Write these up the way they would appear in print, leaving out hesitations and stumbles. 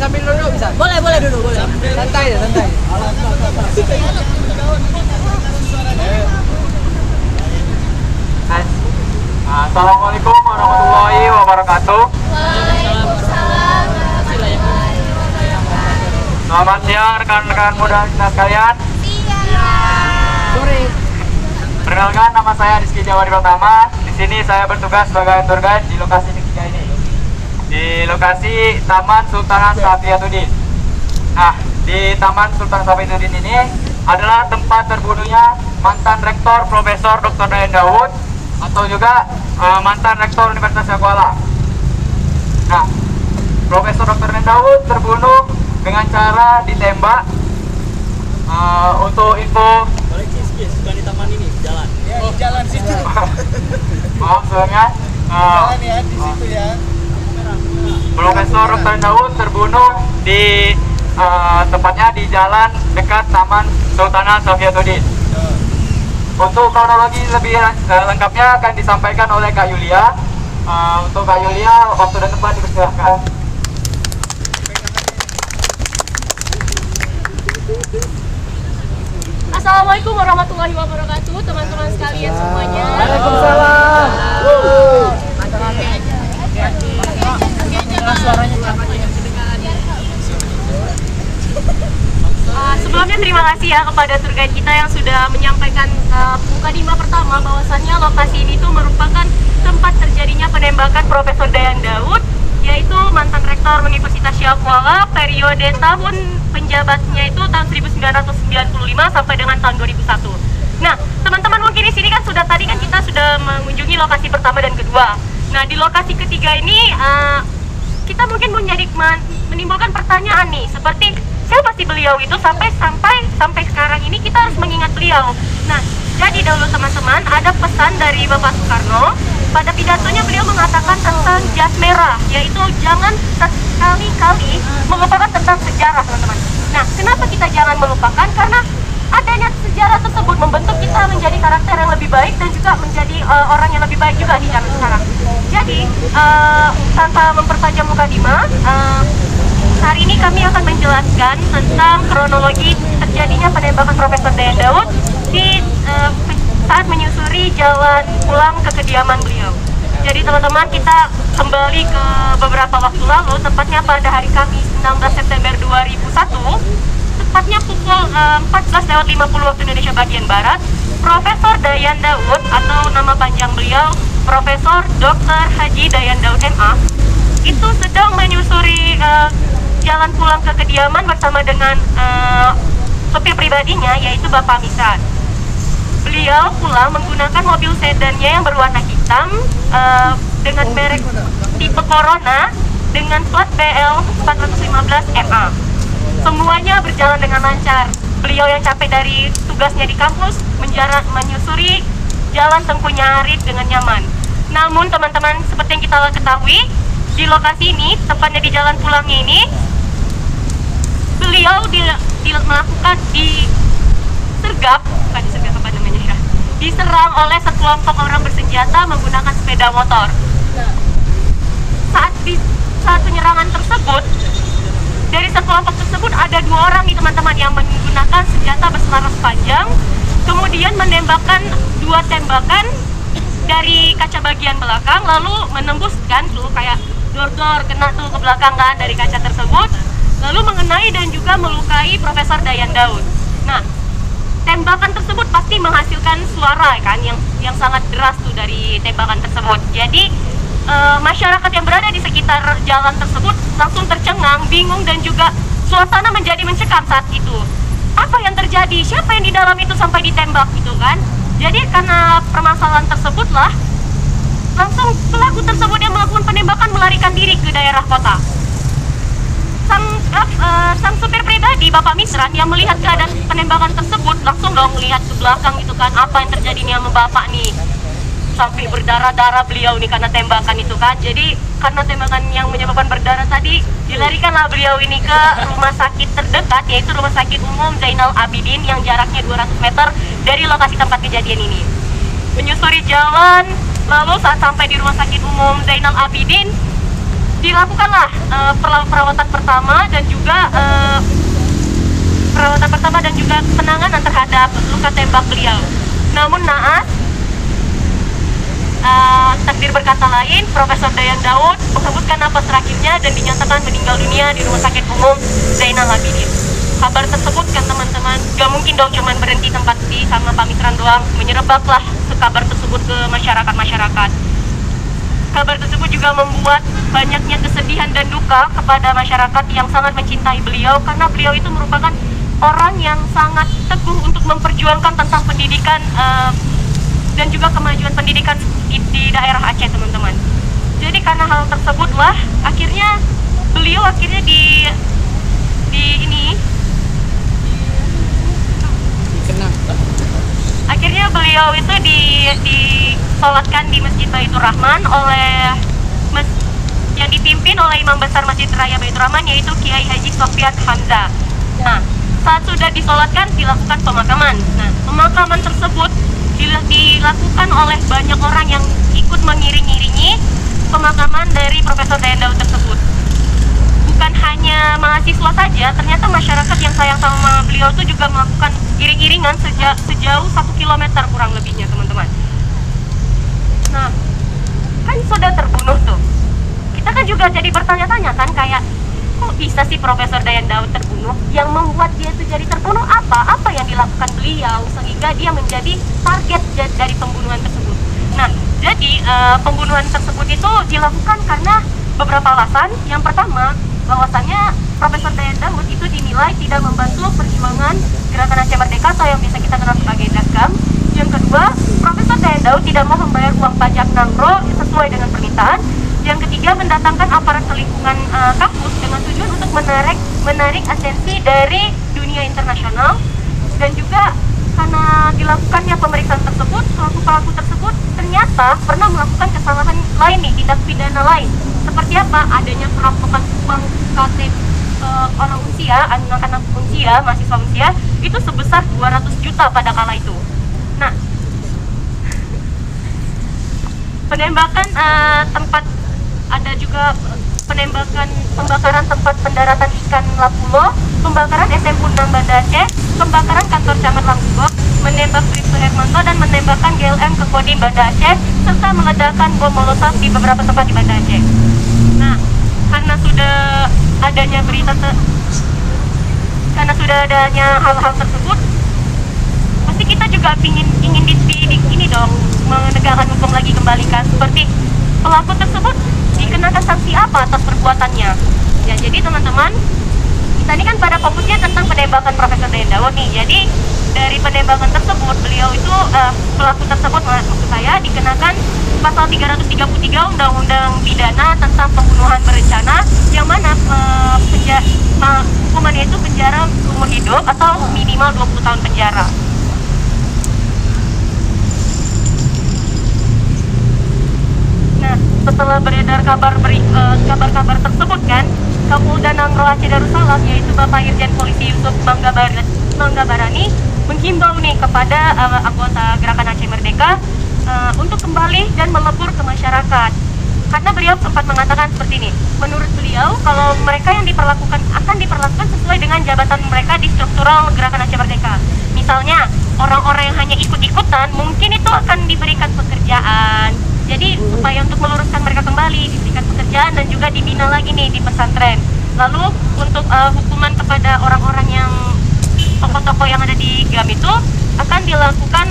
sambil duduk bisa? Boleh duduk, boleh. Santai ya, santai. Assalamualaikum warahmatullahi wabarakatuh. Waalaikumsalam. Selamat siang rekan-rekan muda kita sekalian. Sore. Perkenalkan, nama saya Rizky Jawadi Pratama. Di sini saya bertugas sebagai tour guide di lokasi ketiga ini, di lokasi Taman Sultan Safiyatuddin. Nah, di Taman Sultan Safiyatuddin ini adalah tempat terbunuhnya mantan rektor Profesor Dr. Dayan Daud atau juga mantan rektor Universitas Kuala. Nah, Profesor Dr. Dayan Daud terbunuh dengan cara ditembak. Untuk info, bukan di taman ini, jalan. Ya, di jalan situ. maaf sebelumnya, Jalan ya, di situ ya. Profesor Dr. Daud terbunuh di tempatnya di jalan dekat Taman Sultan Safiyatuddin. Untuk kronologi lebih lengkapnya akan disampaikan oleh Kak Yulia. Untuk Kak Yulia, waktu dan tempat dipersilahkan. Assalamualaikum warahmatullahi wabarakatuh, teman-teman sekalian semuanya. Waalaikumsalam. Sebelumnya terima kasih ya kepada tour guide kita yang sudah menyampaikan mukadimah pertama bahwasannya lokasi ini tuh merupakan tempat terjadinya penembakan Profesor Dayan Daud, yaitu mantan rektor Universitas Kuala, periode tahun penjabatnya itu tahun 1995 sampai dengan tahun 2001. Nah, teman-teman mungkin di sini kan tadi kita sudah mengunjungi lokasi pertama dan kedua. Nah, di lokasi ketiga ini kita mungkin menimbulkan pertanyaan nih, seperti siapa sih beliau itu sampai sekarang ini kita harus mengingat beliau. Nah, jadi dahulu teman-teman ada pesan dari Bapak Soekarno. Pada pidatonya beliau mengatakan tentang jas merah, yaitu jangan sekali-kali melupakan tentang sejarah, teman-teman. Nah, kenapa kita jangan melupakan? Karena adanya sejarah tersebut membentuk kita menjadi karakter yang lebih baik dan juga menjadi orang yang lebih baik juga di zaman sekarang. Jadi, tanpa memperpanjang mukadimah, hari ini kami akan menjelaskan tentang kronologi terjadinya penembakan Profesor Dayan Daud di saat menyusuri jalan pulang ke kediaman beliau. Jadi teman-teman, kita kembali ke beberapa waktu lalu, tepatnya pada hari Kamis 16 September 2001, tepatnya pukul 14.50 waktu Indonesia bagian Barat, Profesor Dayan Daud atau nama panjang beliau Profesor Dr. Haji Dayan Daud MA itu sedang menyusuri jalan pulang ke kediaman bersama dengan sopir pribadinya, yaitu Bapak Misan. Beliau pulang menggunakan mobil sedannya yang berwarna hitam dengan merek tipe Corona dengan plat BL 415 MA. Semuanya berjalan dengan lancar. Beliau yang capek dari tugasnya di kampus menyusuri jalan Tengku Nyarit dengan nyaman. Namun teman-teman, seperti yang kita ketahui, di lokasi ini, tepatnya di jalan pulangnya ini, beliau diserang oleh sekelompok orang bersenjata menggunakan sepeda motor. Saat penyerangan tersebut, dari sekelompok tersebut ada 2 orang nih teman-teman yang menggunakan senjata berselaras panjang, kemudian menembakkan 2 tembakan dari kaca bagian belakang, lalu menembuskan tuh kayak dor-dor kena tuh ke belakang kan dari kaca tersebut, lalu mengenai dan juga melukai Profesor Dayan Daud. Nah, tembakan tersebut pasti menghasilkan suara kan yang sangat deras tuh dari tembakan tersebut. Jadi masyarakat yang berada di sekitar jalan tersebut langsung tercengang, bingung, dan juga suasana menjadi mencekam saat itu. Apa yang terjadi? Siapa yang di dalam itu sampai ditembak gitu kan? Jadi karena permasalahan tersebutlah langsung pelaku tersebut yang melakukan penembakan melarikan diri ke daerah kota. Sang supir pribadi Bapak Misran yang melihat keadaan penembakan tersebut langsung dong melihat ke belakang gitu kan, apa yang terjadi nih sama Bapak nih, sampai berdarah-darah beliau nih karena tembakan itu kan. Jadi karena tembakan yang menyebabkan berdarah tadi, dilarikanlah beliau ini ke rumah sakit terdekat, yaitu Rumah Sakit Umum Zainal Abidin yang jaraknya 200 meter dari lokasi tempat kejadian ini. Menyusuri jalan, lalu saat sampai di Rumah Sakit Umum Zainal Abidin, dilakukanlah perawatan pertama dan juga penanganan terhadap luka tembak beliau. Namun naas, takdir berkata lain, Profesor Dayan Daud menghembuskan napas terakhirnya dan dinyatakan meninggal dunia di Rumah Sakit Umum Zainal Abidin. Kabar tersebut kan teman-teman, gak mungkin dong cuman berhenti tempat di sama pamikiran doang, menyerebaklah kabar tersebut ke masyarakat. Kabar tersebut juga membuat banyaknya kesedihan dan duka kepada masyarakat yang sangat mencintai beliau, karena beliau itu merupakan orang yang sangat teguh untuk memperjuangkan tentang pendidikan dan juga kemajuan pendidikan di daerah Aceh, teman-teman. Jadi karena hal tersebutlah akhirnya beliau akhirnya beliau itu disolatkan di Masjid Baitur Rahman yang dipimpin oleh Imam Besar Masjid Raya Baitur Rahman, yaitu Kiai Haji Sofyan Hamzah. Nah, saat sudah disolatkan dilakukan pemakaman. Nah, pemakaman tersebut dilakukan oleh banyak orang yang ikut mengiring-iringi pemakaman dari Profesor Dayan Daud tersebut. Bukan hanya mahasiswa saja, ternyata masyarakat yang sayang sama beliau itu juga melakukan iring-iringan sejauh 1 kilometer kurang lebihnya, teman-teman. Nah, kan sudah terbunuh tuh. Kita kan juga jadi bertanya-tanya kan, kayak kok bisa sih Profesor Dayan Daud terbunuh? Yang membuat dia itu jadi terbunuh apa? Apa yang dilakukan beliau sehingga dia menjadi target dari pembunuhan tersebut? Nah, jadi pembunuhan tersebut itu dilakukan karena beberapa alasan. Yang pertama, bahwasannya Profesor Dayan Daud itu dinilai tidak membantu perjuangan Gerakan Aceh Merdeka atau yang biasa kita kenal sebagai Dasgam. Yang kedua, Profesor Dayan Daud tidak mau membayar uang pajak Nangro sesuai dengan permintaan. Yang ketiga, mendatangkan aparat lingkungan kampus dengan tujuan untuk menarik atensi dari dunia internasional. Dan juga karena dilakukannya pemeriksaan tersebut, pelaku-pelaku tersebut ternyata pernah melakukan kesalahan lain nih, tindak pidana lain. Seperti apa? Adanya perampokan uang KTP orang usia, anak-anak usia, mahasiswa usia, itu sebesar 200 juta pada kala itu. Nah, penembakan tempat, ada juga pembakaran tempat pendaratan ikan Lapulo, pembakaran SM Undang Banda Aceh, pembakaran kantor camat Langgugok, menembak Bribtu Hermanto dan menembakkan GLM ke Kodim Banda Aceh, serta meledakkan bom molotov di beberapa tempat di Banda Aceh. Nah, karena sudah adanya hal-hal tersebut, pasti kita juga ingin ini dong, menegakkan hukum lagi kembali kan, seperti pelaku tersebut dikenakan sanksi apa atas perbuatannya. Ya, jadi teman-teman, kita ini kan pada fokusnya tentang penembakan Profesor Dayan Daud nih. Jadi dari penembakan tersebut, beliau itu pelaku tersebut, maksud saya, dikenakan pasal 333 Undang-Undang Pidana tentang pembunuhan berencana, yang mana hukumannya itu penjara seumur hidup atau minimal 20 tahun penjara. Nah, setelah beredar kabar-kabar tersebut kan, Kapolda Nangro Aceh Darussalam, yaitu Bapak Irjen Polisi Yusuf Manggabarani, menghimbau nih kepada anggota Gerakan Aceh Merdeka untuk kembali dan melebur ke masyarakat. Karena beliau sempat mengatakan seperti ini, menurut beliau kalau mereka yang akan diperlakukan sesuai dengan jabatan mereka di struktural Gerakan Aceh Merdeka. Misalnya orang-orang yang hanya ikut-ikutan mungkin itu akan diberikan pekerjaan. Jadi supaya untuk meluruskan mereka kembali, diberikan pekerjaan dan juga dibina lagi nih di pesantren. Lalu untuk hukuman kepada orang-orang yang tokoh-tokoh yang ada di GAM itu akan dilakukan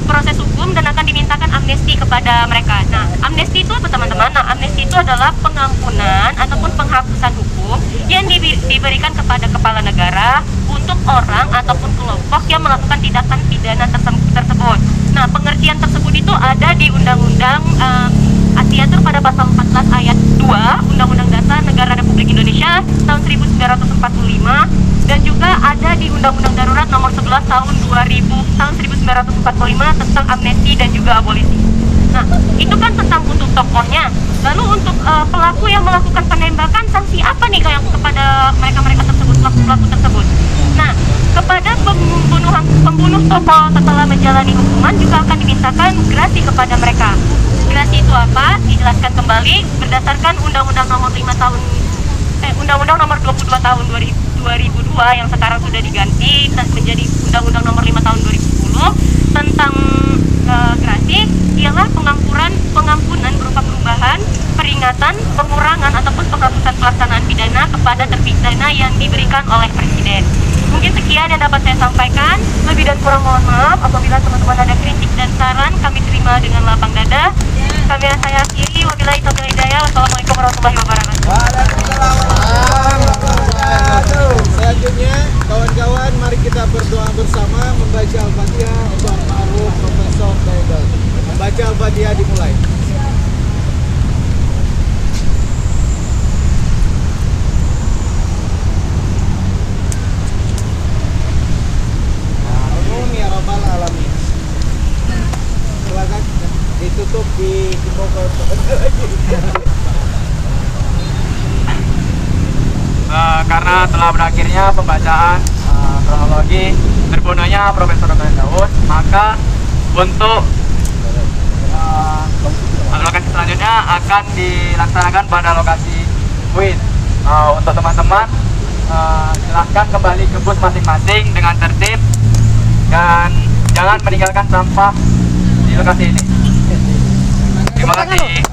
proses hukum dan akan dimintakan amnesti kepada mereka. Nah, amnesti itu apa teman-teman? Nah, amnesti itu adalah pengampunan ataupun penghapusan hukum yang diberikan kepada kepala negara untuk orang ataupun kelompok yang melakukan tindakan pidana tersebut. Nah, pengertian tersebut itu ada di Undang-Undang diatur pada pasal 14 ayat 2 Undang-Undang Dasar Negara Republik Indonesia tahun 1945, dan juga ada di Undang-Undang Darurat nomor 11 tahun 1945 tentang amnesti dan juga abolisi. Nah, itu kan tentang untuk tokohnya. Lalu untuk pelaku yang melakukan penembakan, sanksi apa nih kayak kepada mereka tersebut, pelaku tersebut? Nah, Kepada pembunuh total setelah menjalani hukuman juga akan dimintakan gerasi kepada mereka. Gerasi itu apa? Dijelaskan kembali berdasarkan Undang-Undang Nomor 22 tahun 2002 yang sekarang sudah diganti menjadi Undang-Undang Nomor 5 tahun 2010 tentang gerasi ialah pengampunan berupa perubahan, peringatan, pengurangan ataupun penghapusan pelaksanaan pidana kepada terpidana yang diberikan oleh Presiden. Mungkin sekian yang dapat saya sampaikan. Lebih dan kurang mohon maaf. Apabila teman-teman ada kritik dan saran, kami terima dengan lapang dada. Kami saya akhiri. Wabillahi taufiq wal hidayah. Wassalamualaikum warahmatullahi wabarakatuh. Selanjutnya, kawan-kawan, mari kita berdoa bersama membaca Al-Fatihah untuk almarhum Profesor Dayang Daud. Membaca Al-Fatihah dimulai. Amin ya rabbal alamin. Silakan ditutup di pokok. Karena telah berakhirnya pembacaan kronologi terbunuhnya Profesor Dayang Daud, maka untuk lokasi selanjutnya akan dilaksanakan pada lokasi UIN. Untuk teman-teman silahkan kembali ke bus masing-masing dengan tertib dan jangan meninggalkan sampah di lokasi ini. Terima kasih.